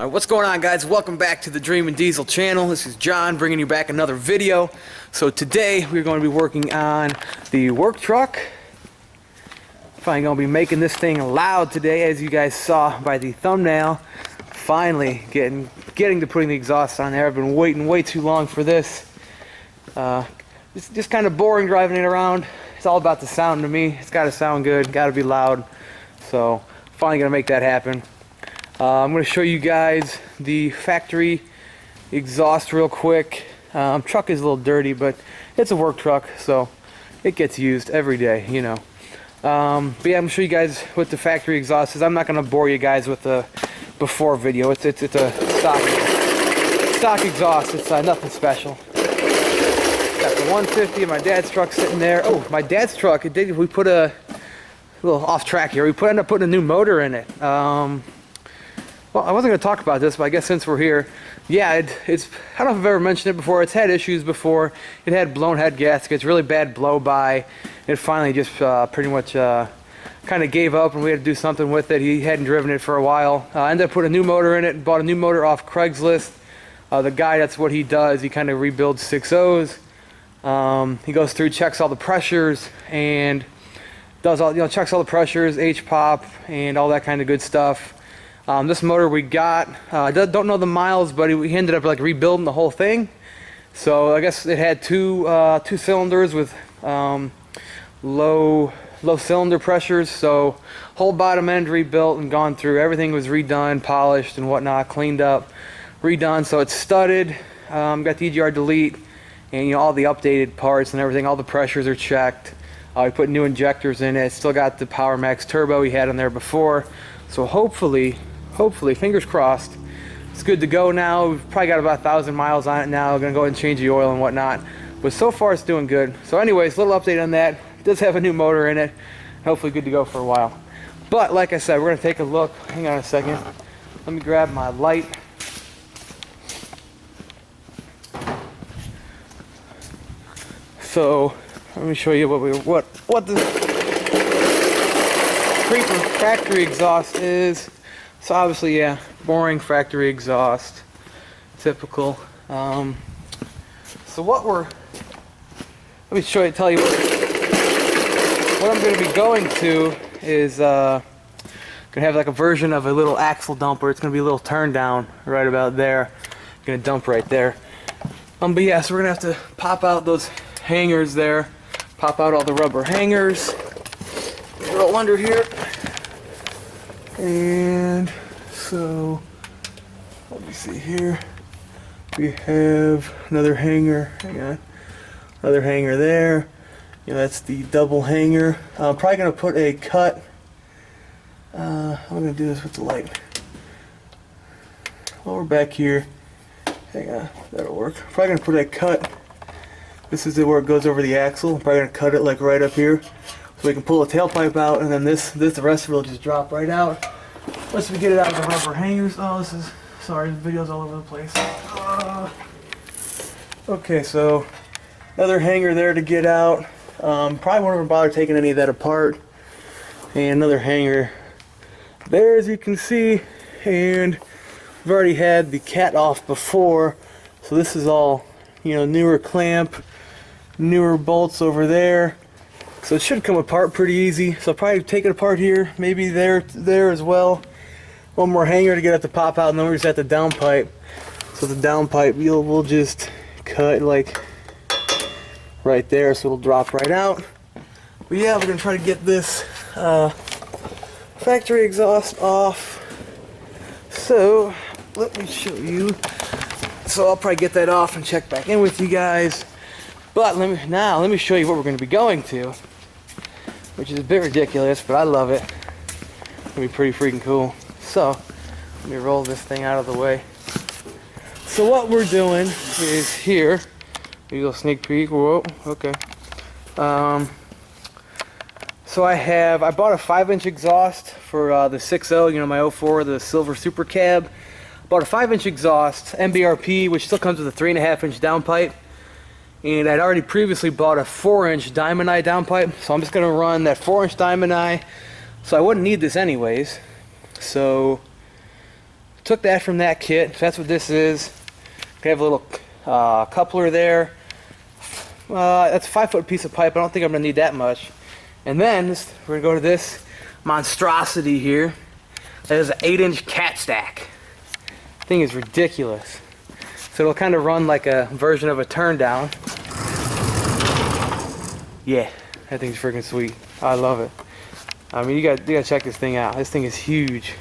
Alright, what's going on, guys? Welcome back to the Dreamin Diesel channel. This is John bringing you back another video. So today we're going to be working on the work truck. Finally going to be making this thing loud today, as you guys saw by the thumbnail. Finally getting to putting the exhaust on there. I've been waiting way too long for this. It's just kind of boring driving it around. It's all about the sound to me. It's got to sound good, got to be loud. So finally going to make that happen. I'm going to show you guys the factory exhaust real quick. Truck is a little dirty, but it's a work truck, so it gets used every day, you know. But yeah, I'm going to show you guys what the factory exhaust is. I'm not going to bore you guys with the before video. It's a stock exhaust. It's nothing special. Got the 150 of my dad's truck sitting there. Oh, my dad's truck. We put a little off track here. We ended up putting a new motor in it. Well, I wasn't going to talk about this, but I guess since we're here, yeah, it's, I don't know if I've ever mentioned it before. It's had issues before. It had blown head gaskets, really bad blow-by. It finally just pretty much kind of gave up, and we had to do something with it. He hadn't driven it for a while. I ended up putting a new motor in it and bought a new motor off Craigslist. The guy, that's what he does. He kind of rebuilds 6.0s. He goes through, checks all the pressures, and does all, checks all the pressures, H-pop, and all that kind of good stuff. This motor we got, don't know the miles, but we ended up like rebuilding the whole thing. So I guess it had two cylinders with low cylinder pressures. So whole bottom end rebuilt and gone through. Everything was redone, polished and whatnot, cleaned up, redone. So it's studded. Got the EGR delete, and all the updated parts and everything. All the pressures are checked. We put new injectors in it. Still got the Power Max turbo we had in there before. So hopefully, fingers crossed, it's good to go now. We've probably got about 1,000 miles on it now. Gonna go ahead and change the oil and whatnot. But so far it's doing good. So anyways, little update on that. It does have a new motor in it. Hopefully good to go for a while. But like I said, we're gonna take a look. Hang on a second. Let me grab my light. So let me show you what the creeper factory exhaust is. So obviously, yeah, boring factory exhaust, typical. So let me tell you what I'm going to be going to is going to have like a version of a little axle dumper. It's going to be a little turn down right about there. Going to dump right there. But yeah, so we're going to have to pop out those hangers there, pop out all the rubber hangers. Roll under here. And so, let me see here. We have another hanger. Hang on. Another hanger there. That's the double hanger. I'm probably going to put a cut. I'm going to do this with the light. While we're back here. Hang on. That'll work. Probably going to put a cut. This is where it goes over the axle. I'm probably going to cut it like right up here. So we can pull the tailpipe out, and then the rest of it will just drop right out. Once we get it out of the rubber hangers. Oh, sorry, the video's all over the place. Okay, so another hanger there to get out. Probably won't even bother taking any of that apart. And another hanger there, as you can see. And we've already had the cat off before, so this is all, newer clamp, newer bolts over there. So it should come apart pretty easy. So I'll probably take it apart here, maybe there as well. One more hanger to get it to pop out, and then we're just at the downpipe. So the downpipe we'll just cut like right there, so it'll drop right out. But yeah, we're gonna try to get this factory exhaust off. So let me show you. So I'll probably get that off and check back in with you guys. But let me show you what we're going to be going to, which is a bit ridiculous, but I love it. It's going to be pretty freaking cool. So let me roll this thing out of the way. So what we're doing is here. A little sneak peek. Whoa. Okay. So I bought a 5-inch exhaust for the 6.0. My 04, the silver super cab. Bought a 5-inch exhaust, MBRP, which still comes with a 3.5-inch downpipe. And I'd already previously bought a 4-inch diamond eye downpipe, so I'm just going to run that 4-inch diamond eye. So I wouldn't need this anyways. So Took that from that kit. So that's what this is. We have a little coupler there. That's a 5-foot piece of pipe. I don't think I'm gonna need that much. And then we're gonna go to this monstrosity here. That is an 8-inch cat stack. Thing is ridiculous. So it'll kind of run like a version of a turn down. Yeah, that thing's freaking sweet. I love it. I mean, you gotta check this thing out. This thing is huge.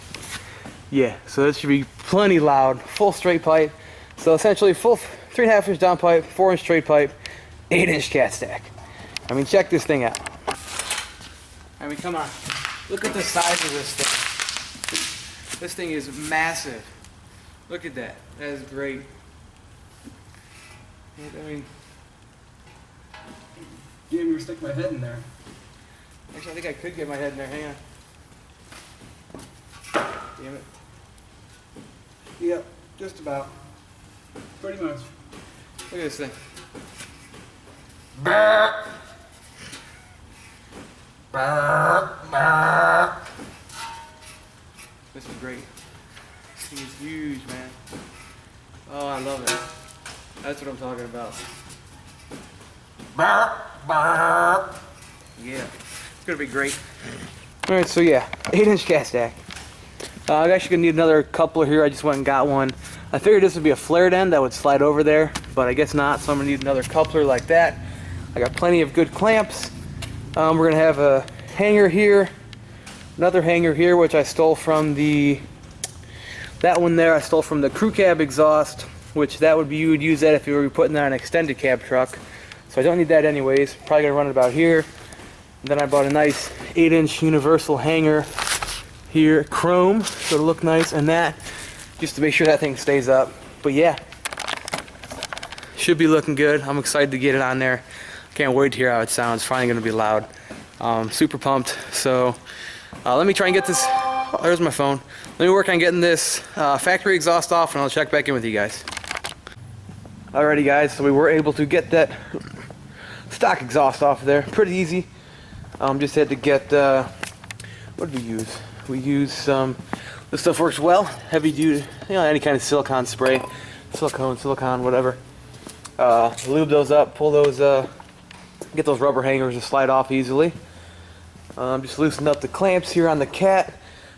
Yeah, so it should be plenty loud. Full straight pipe. So essentially full 3.5-inch down pipe, 4-inch straight pipe, 8-inch cat stack. I mean, check this thing out. I mean, come on. Look at the size of this thing. This thing is massive. Look at that. That is great. I mean, can't even stick my head in there. Actually, I think I could get my head in there. Hang on. Damn it. Yep, just about. Pretty much. Look at this thing. This is great. This thing is huge, man. Oh, I love it. That's what I'm talking about. Yeah, it's gonna be great. All right, so yeah, 8-inch cat stack. I'm actually gonna need another coupler here. I just went and got one. I figured this would be a flared end that would slide over there, but I guess not. So I'm gonna need another coupler like that. I got plenty of good clamps. We're gonna have a hanger here, another hanger here, which I stole from that one there. I stole from the crew cab exhaust, which that would be, you would use that if you were putting that on an extended cab truck. So I don't need that anyways. Probably gonna run it about here. And then I bought a nice 8-inch universal hanger here, chrome, so it'll look nice, and that just to make sure that thing stays up. But yeah, should be looking good. I'm excited to get it on there. Can't wait to hear how it sounds. Finally gonna be loud. Super pumped. So let me try and get this. Oh, there's my phone. Let me work on getting this factory exhaust off, and I'll check back in with you guys. Alrighty guys, so we were able to get that stock exhaust off of there. Pretty easy. Just had to get, what did we use? We used some, this stuff works well, heavy duty, you know, any kind of silicone spray, silicone, whatever. Lube those up, pull those, get those rubber hangers to slide off easily. Just loosened up the clamps here on the cat,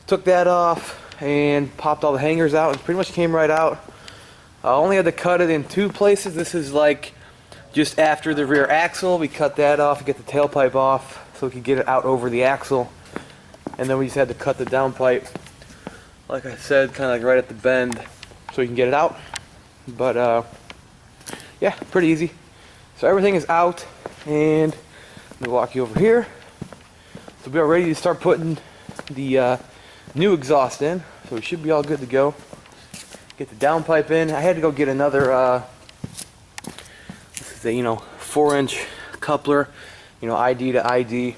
took that off, and popped all the hangers out, and pretty much came right out. I only had to cut it in 2 places. This is like just after the rear axle. We cut that off to get the tailpipe off so we could get it out over the axle. And then we just had to cut the downpipe, like I said, kind of like right at the bend so we can get it out. But yeah, pretty easy. So everything is out, and let me walk you over here. So we are ready to start putting the new exhaust in. So we should be all good to go. Get the downpipe in. I had to go get another, this is a, 4-inch coupler, ID to ID,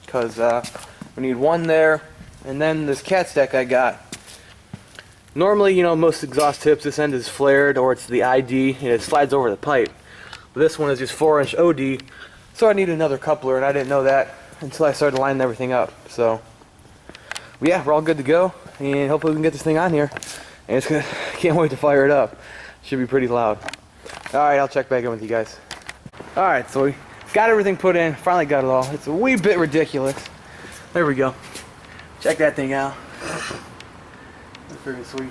because we need one there. And then this cat stack I got. Normally, most exhaust tips, this end is flared, or it's the ID, and it slides over the pipe. But this one is just 4-inch OD, so I need another coupler, and I didn't know that until I started lining everything up. So, yeah, we're all good to go, and hopefully we can get this thing on here. And it's gonna, can't wait to fire it up. Should be pretty loud. Alright, I'll check back in with you guys. Alright, so we got everything put in. Finally got it all. It's a wee bit ridiculous. There we go. Check that thing out. That's pretty sweet.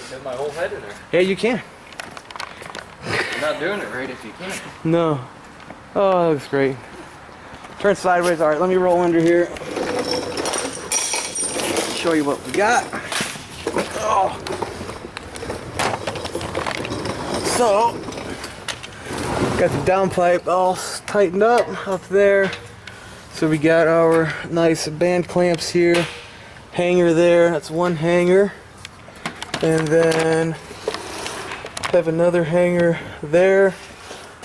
Get my whole head in there. Yeah, you can. You're not doing it right if you can't. No. Oh, that looks great. Turn sideways. Alright, let me roll under here. Show you what we got. Oh. So, got the downpipe all tightened up there. So we got our nice band clamps here, hanger there, that's one hanger, and then have another hanger there.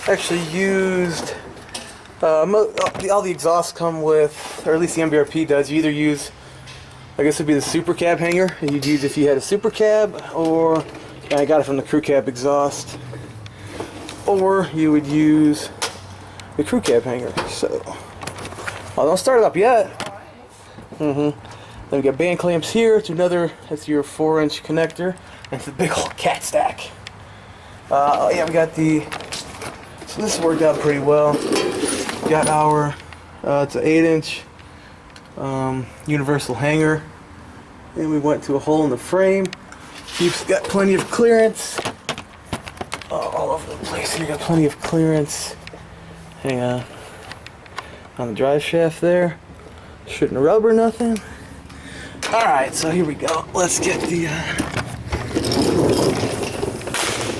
Actually used, all the exhausts come with, or at least the MBRP does, you either use, I guess it would be the super cab hanger that you'd use if you had a super cab, or, and I got it from the crew cab exhaust, or you would use the crew cab hanger. So, well, don't start it up yet. Then we got band clamps here. It's another, that's your 4-inch connector. And it's a big old cat stack. Yeah, we got the, so this worked out pretty well. We got our, it's an 8-inch universal hanger. And we went to a hole in the frame. You've got plenty of clearance. All over the place here, got plenty of clearance. Hang on the drive shaft there. Shouldn't rub or nothing. Alright, so here we go. Let's get the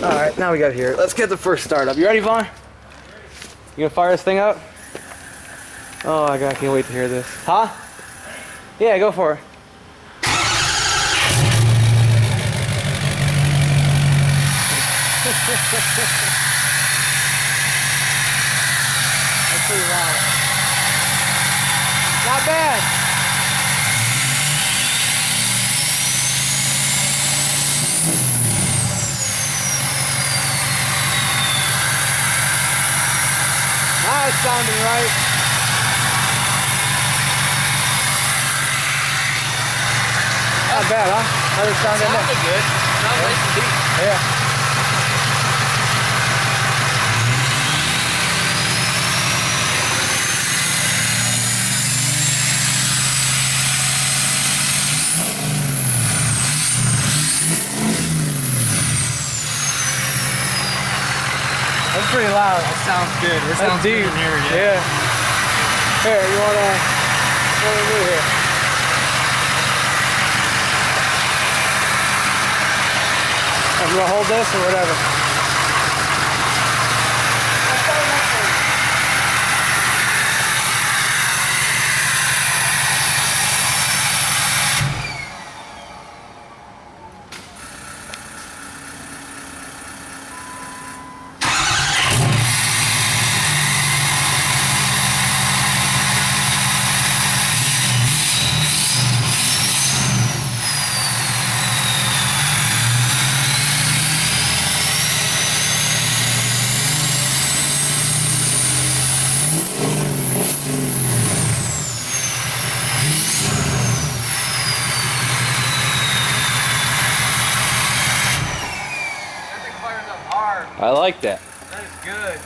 alright, now we got here. Let's get the first startup. You ready, Vaughn? You gonna fire this thing up? Oh my god, I can't wait to hear this. Huh? Yeah, go for it. That's pretty loud. Not bad. Now it's sounding right. Not bad, huh? How does it sound in there? Sounded good. Sounds nice and deep. Yeah. That's pretty loud. That sounds good. It That's sounds deep. good in here, Yeah. Here, you wanna move here? You wanna hold this or whatever? I like that. That is good.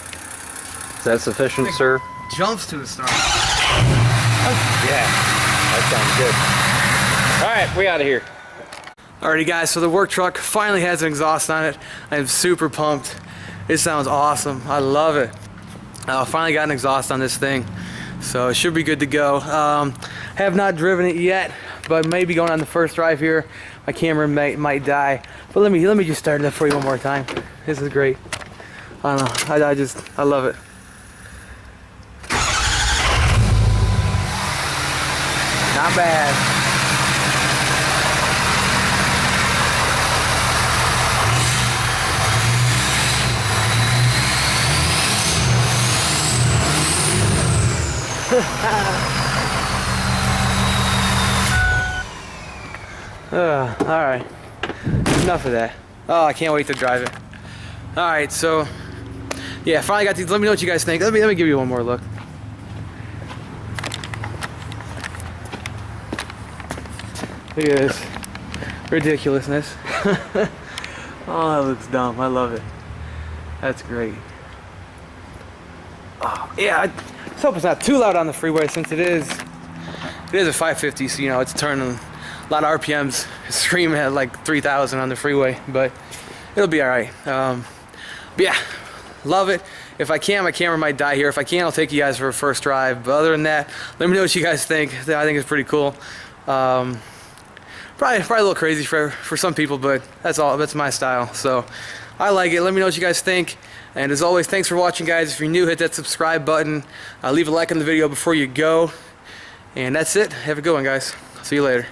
Is that sufficient, sir? Jumps to the start. Yeah. That sounds good. All right, we out of here. Alrighty guys, so the work truck finally has an exhaust on it. I am super pumped. It sounds awesome. I love it. Finally got an exhaust on this thing, so it should be good to go. Have not driven it yet, but maybe going on the first drive here, my camera might die. But let me just start it up for you one more time. This is great. I don't know. I love it. Not bad. All right. Enough of that. Oh, I can't wait to drive it. All right, so yeah, finally got these. Let me know what you guys think. Let me give you one more look. Look at this ridiculousness. Oh, that looks dumb. I love it. That's great. Oh, yeah, I just hope it's not too loud on the freeway since it is a 550, so you know it's turning a lot of RPMs, screaming at like 3,000 on the freeway, but it'll be all right. But yeah, love it. If I can, my camera might die here. If I can, I'll take you guys for a first drive. But other than that, let me know what you guys think. I think it's pretty cool. Probably a little crazy for some people, but that's my style. So I like it. Let me know what you guys think. And as always, thanks for watching, guys. If you're new, hit that subscribe button. Leave a like on the video before you go. And that's it. Have a good one, guys. See you later.